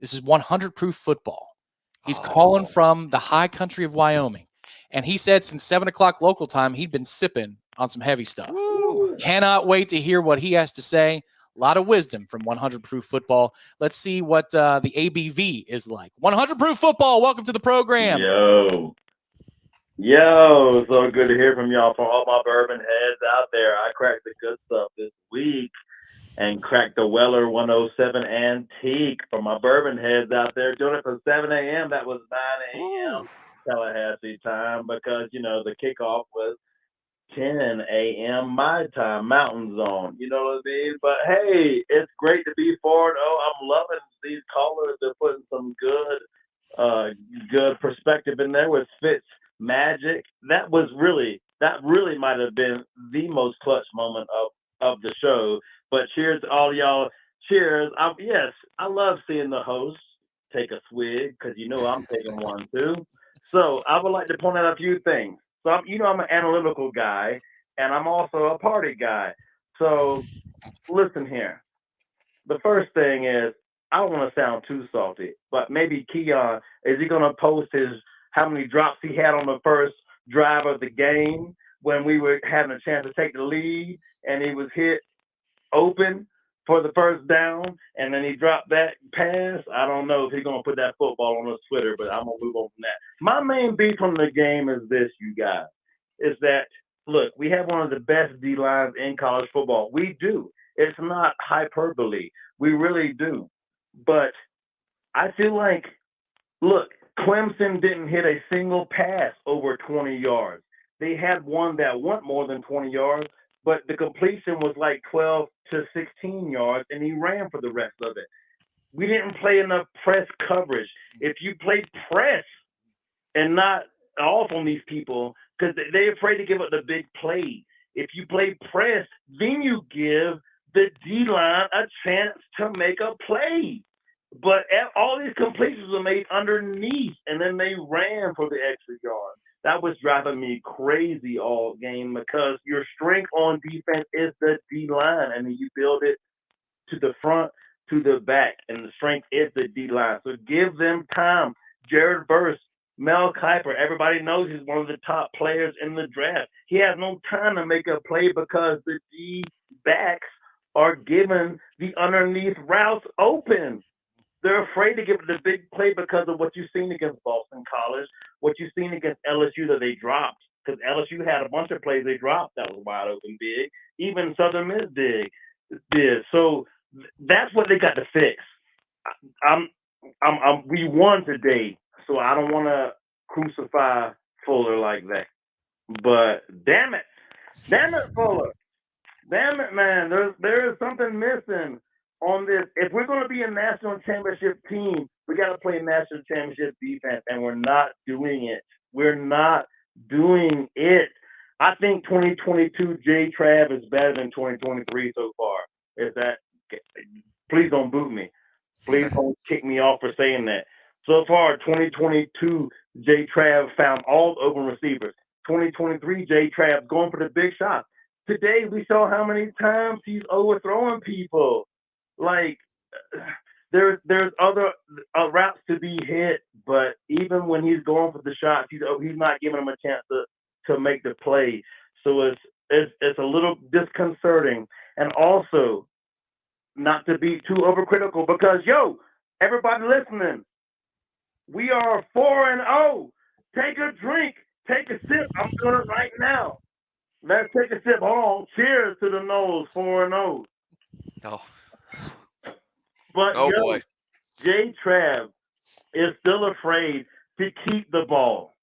This is 100 proof football. He's calling from the high country of Wyoming. And he said since 7 o'clock local time, he'd been sipping on some heavy stuff. Woo. Cannot wait to hear what he has to say. A lot of wisdom from 100 proof football. Let's see what the ABV is like. 100 proof football. Welcome to the program. Yo, so good to hear from y'all. For all my bourbon heads out there, I cracked the good stuff this week and cracked the Weller 107 Antique. For my bourbon heads out there, doing it from 7 a.m. That was 9 a.m. Tallahassee time because, the kickoff was 10 a.m. my time, Mountain Zone. You know what I mean? But, hey, it's great to be 4-0. I'm loving these callers. They're putting some good perspective in there with Fitz Magic. That really might have been the most clutch moment of the show. But cheers to all y'all. Cheers. I love seeing the host take a swig because I'm taking one too. So I would like to point out a few things. So I'm an analytical guy and I'm also a party guy. So listen here. The first thing is I don't want to sound too salty, but maybe Keon, is he going to post how many drops he had on the first drive of the game when we were having a chance to take the lead and he was hit open for the first down and then he dropped that pass? I don't know if he's going to put that football on his Twitter, but I'm going to move on from that. My main beef from the game is this, you guys, is that, look, we have one of the best D-lines in college football. We do. It's not hyperbole. We really do. But I feel like, look, Clemson didn't hit a single pass over 20 yards. They had one that went more than 20 yards, but the completion was like 12 to 16 yards, and he ran for the rest of it. We didn't play enough press coverage. If you play press and not off on these people, because they're afraid to give up the big play. If you play press, then you give the D-line a chance to make a play. But all these completions were made underneath, and then they ran for the extra yard. That was driving me crazy all game because your strength on defense is the D-line, and then you build it to the front, to the back, and the strength is the D-line. So give them time. Jared Verse, Mel Kiper, everybody knows he's one of the top players in the draft. He has no time to make a play because the D-backs are giving the underneath routes open. They're afraid to give it the big play because of what you've seen against Boston College, what you've seen against LSU that they dropped. Because LSU had a bunch of plays they dropped that was wide open big. Even Southern Miss did. So that's what they got to fix. We won today, so I don't want to crucify Fuller like that. But damn it, Fuller. Damn it, man. There is something missing on this. If we're going to be a national championship team, we got to play national championship defense, and we're not doing it. We're not doing it. I think 2022 J Trav is better than 2023 so far. Is that? Please don't boot me. Please don't kick me off for saying that. So far, 2022 J Trav found all the open receivers. 2023 J Trav going for the big shots. Today we saw how many times he's overthrowing people. Like there's other routes to be hit, but even when he's going for the shots, he's not giving them a chance to make the play. So it's a little disconcerting, and also not to be too overcritical because everybody listening, we are 4-0. Take a drink, take a sip. I'm doing it right now. Let's take a sip. Hold on. Cheers to the Noles 4-0. Oh. But boy. J Trav is still afraid to keep the ball.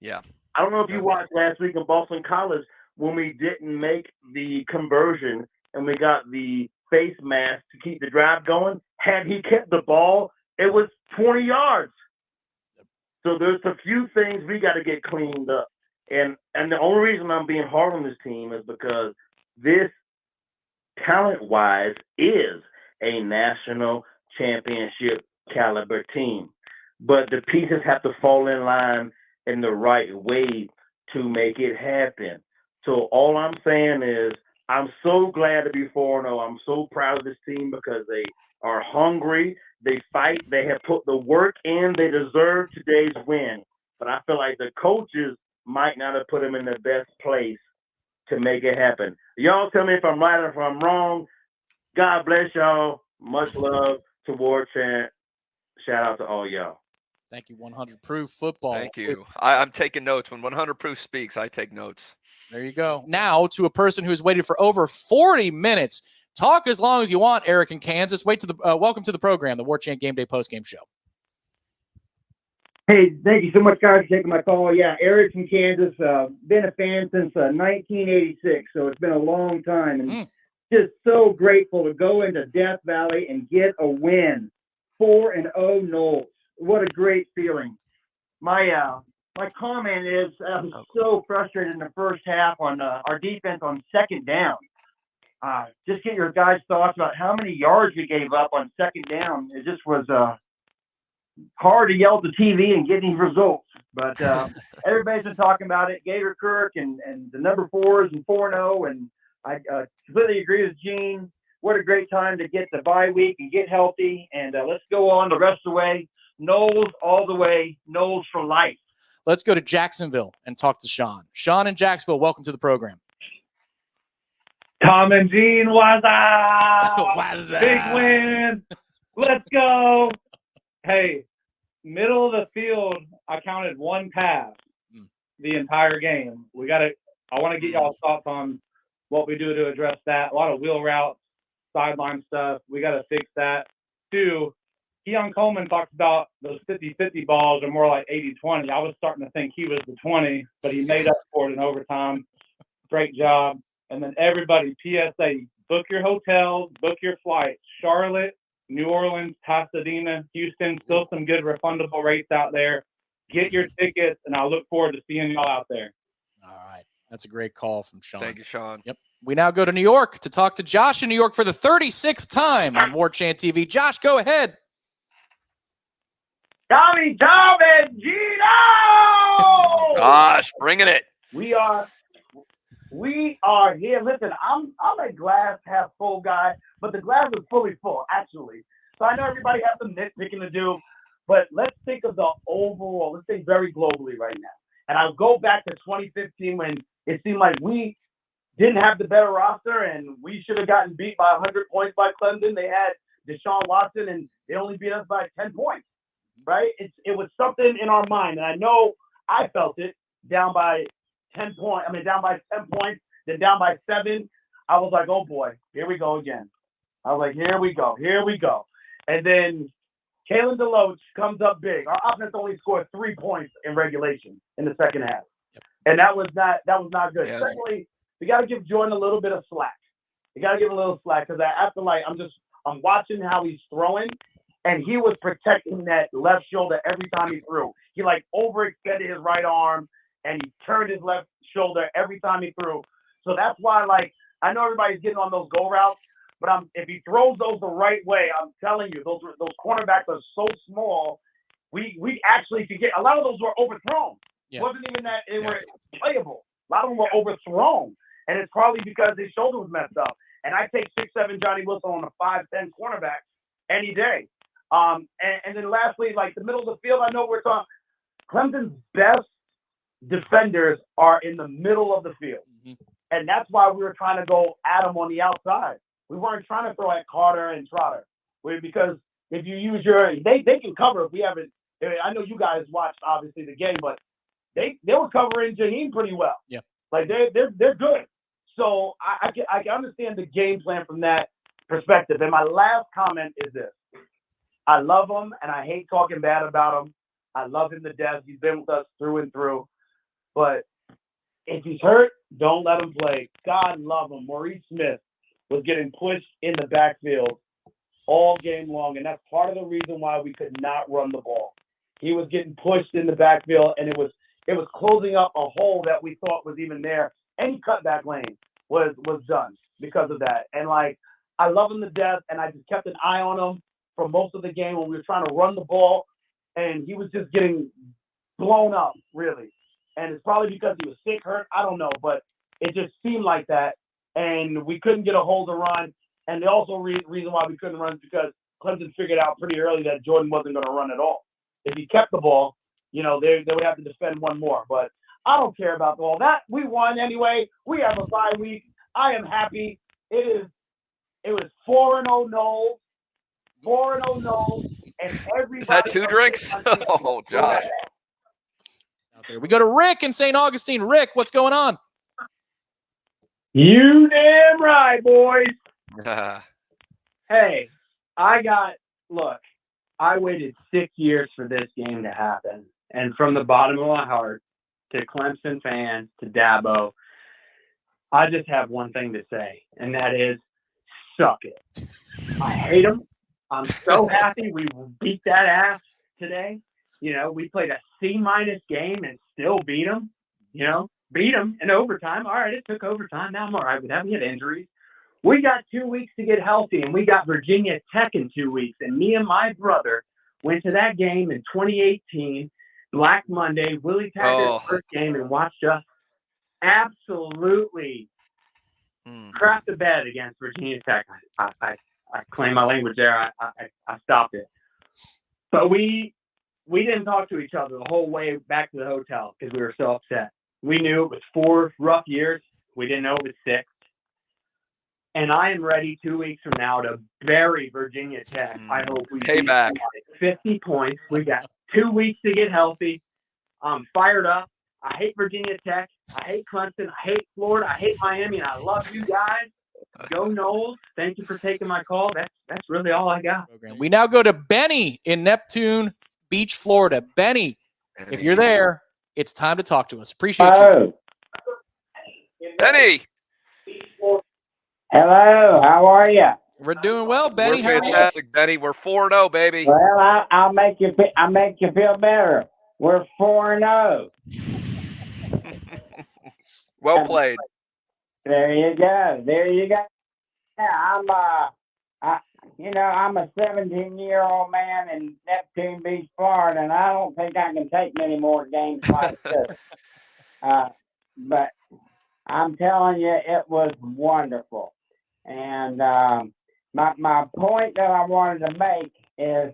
Yeah. I don't know if you watched last week in Boston College when we didn't make the conversion and we got the face mask to keep the drive going. Had he kept the ball, it was 20 yards. So there's a few things we got to get cleaned up. And the only reason I'm being hard on this team is because this, talent-wise, is a national championship caliber team. But the pieces have to fall in line in the right way to make it happen. So all I'm saying is I'm so glad to be 4-0. I'm so proud of this team because are hungry. They fight. They have put the work in. They deserve today's win. But I feel like the coaches might not have put them in the best place to make it happen. Y'all tell me if I'm right or if I'm wrong. God bless y'all. Much love to Warchant. Shout out to all y'all. Thank you, 100 Proof Football. Thank you. I'm taking notes. When 100 Proof speaks, I take notes. There you go. Now to a person who has waited for over 40 minutes. Talk as long as you want, Eric in Kansas. Welcome to the program, the Warchant Game Day Postgame Show. Hey, thank you so much, guys, for taking my call. Yeah, Eric from Kansas. Been a fan since 1986, so it's been a long time. And just so grateful to go into Death Valley and get a win. 4-0 Noles. What a great feeling. My comment is I was so frustrated in the first half on our defense on second down. Just get your guys' thoughts about how many yards we gave up on second down. It just was hard to yell at the TV and get any results. But everybody's been talking about it. Gator Kirk and the number 4s and 4-0. And I completely agree with Gene. What a great time to get the bye week and get healthy. And let's go on the rest of the way. Noles all the way. Noles for life. Let's go to Jacksonville and talk to Shawn. Shawn in Jacksonville, welcome to the program. Tom and Gene, what's up? What's up? Big win. Let's go. Hey, middle of the field, I counted one pass the entire game. I want to get y'all's thoughts on what we do to address that. A lot of wheel routes, sideline stuff. We got to fix that. 2, Keon Coleman talks about those 50-50 balls are more like 80-20. I was starting to think he was the 20, but he made up for it in overtime. Great job. And then everybody, PSA, book your hotels, book your flights. Charlotte, New Orleans, Pasadena, Houston, still some good refundable rates out there. Get your tickets, and I look forward to seeing y'all out there. All right. That's a great call from Shawn. Thank you, Shawn. Yep. We now go to New York to talk to Josh in New York for the 36th time on Warchant TV. Josh, go ahead. Tommy, Tom, and Gino! Gosh, bringing it. We are here. Listen, I'm a glass half full guy, but the glass is fully full, actually. So I know everybody has some nitpicking to do, but let's think of the overall. Let's think very globally right now. And I'll go back to 2015 when it seemed like we didn't have the better roster and we should have gotten beat by 100 points by Clemson. They had Deshaun Watson and they only beat us by 10 points, right? It was something in our mind. And I know I felt it down by 10 points. Down by 10 points, then down by 7. I was like, oh boy, here we go again. I was like, here we go. And then Kalen DeLoach comes up big. Our offense only scored 3 points in regulation in the second half. Yep. And that was not good. Yeah. Secondly, we got to give Jordan a little bit of slack. You got to give him a little slack because I feel like I'm watching how he's throwing, and he was protecting that left shoulder every time he threw. He overextended his right arm, and he turned his left shoulder every time he threw. So that's why, I know everybody's getting on those go routes, but if he throws those the right way, I'm telling you, those cornerbacks are so small. We actually could get a lot of those were overthrown. Yeah. It wasn't even that they were playable. A lot of them were overthrown, and it's probably because his shoulder was messed up. And I take 6'7" Johnny Wilson on a 5'10" cornerback any day. And then lastly, the middle of the field, I know we're talking. Clemson's best defenders are in the middle of the field. Mm-hmm. And that's why we were trying to go at them on the outside. We weren't trying to throw at Carter and Trotter. Because if you use they can cover if we haven't. I know you guys watched, obviously, the game, but they were covering Jaheim pretty well. Yeah. They're good. So I can understand the game plan from that perspective. And my last comment is this. I love him, and I hate talking bad about him. I love him to death. He's been with us through and through. But if he's hurt, don't let him play. God love him. Maurice Smith was getting pushed in the backfield all game long, and that's part of the reason why we could not run the ball. He was getting pushed in the backfield, and it was closing up a hole that we thought was even there. Any cutback lane was done because of that. And, I love him to death, and I just kept an eye on him for most of the game when we were trying to run the ball, and he was just getting blown up, really. And it's probably because he was sick, hurt, I don't know, but it just seemed like that. And we couldn't get a hold to run. And the also reason why we couldn't run is because Clemson figured out pretty early that Jordan wasn't going to run at all. If he kept the ball, they would have to defend one more. But I don't care about all that. We won anyway. We have a bye week. I am happy. It was 4-0 Noles. 4-0 Noles. And everybody. Is that 2 drinks? Oh, Josh. Out there. We go to Rick in St. Augustine. Rick, what's going on? You damn right, boys. Ah, Hey, look, I waited 6 years for this game to happen. And from the bottom of my heart to Clemson fans, to Dabo, I just have one thing to say, and that is, suck it. I hate them. I'm so happy we beat that ass today. We played a C- game and still beat them. Beat them in overtime. All right, it took overtime. Now I'm all right with that. We had injuries. We got 2 weeks to get healthy, and we got Virginia Tech in 2 weeks. And me and my brother went to that game in 2018, Black Monday, Willie Taggart's first game, and watched us absolutely crap the bed against Virginia Tech. I claim my language there. I stopped it. But we didn't talk to each other the whole way back to the hotel because we were so upset. We knew it was 4 rough years. We didn't know it was 6. And I am ready 2 weeks from now to bury Virginia Tech. I hope we beat them by 50 points. We got 2 weeks to get healthy. I'm fired up. I hate Virginia Tech. I hate Clemson. I hate Florida. I hate Miami. And I love you guys. Go Noles. Thank you for taking my call. That's really all I got. We now go to Benny in Neptune Beach, Florida. Benny, if you're there, it's time to talk to us. Appreciate you. Benny. Hello, how are you? We're doing well, Benny. We're fantastic, Benny. We're 4-0, baby. Well, I'll make you feel better. We're 4-0. Well played. There you go. Yeah, I'm a 17-year-old man in Neptune Beach, Florida, and I don't think I can take many more games like this. But I'm telling you, it was wonderful. And my point that I wanted to make is,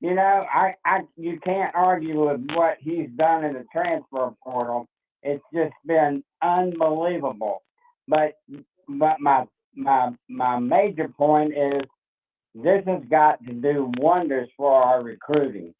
you can't argue with what he's done in the transfer portal. It's just been unbelievable. But my major point is this has got to do wonders for our recruiting.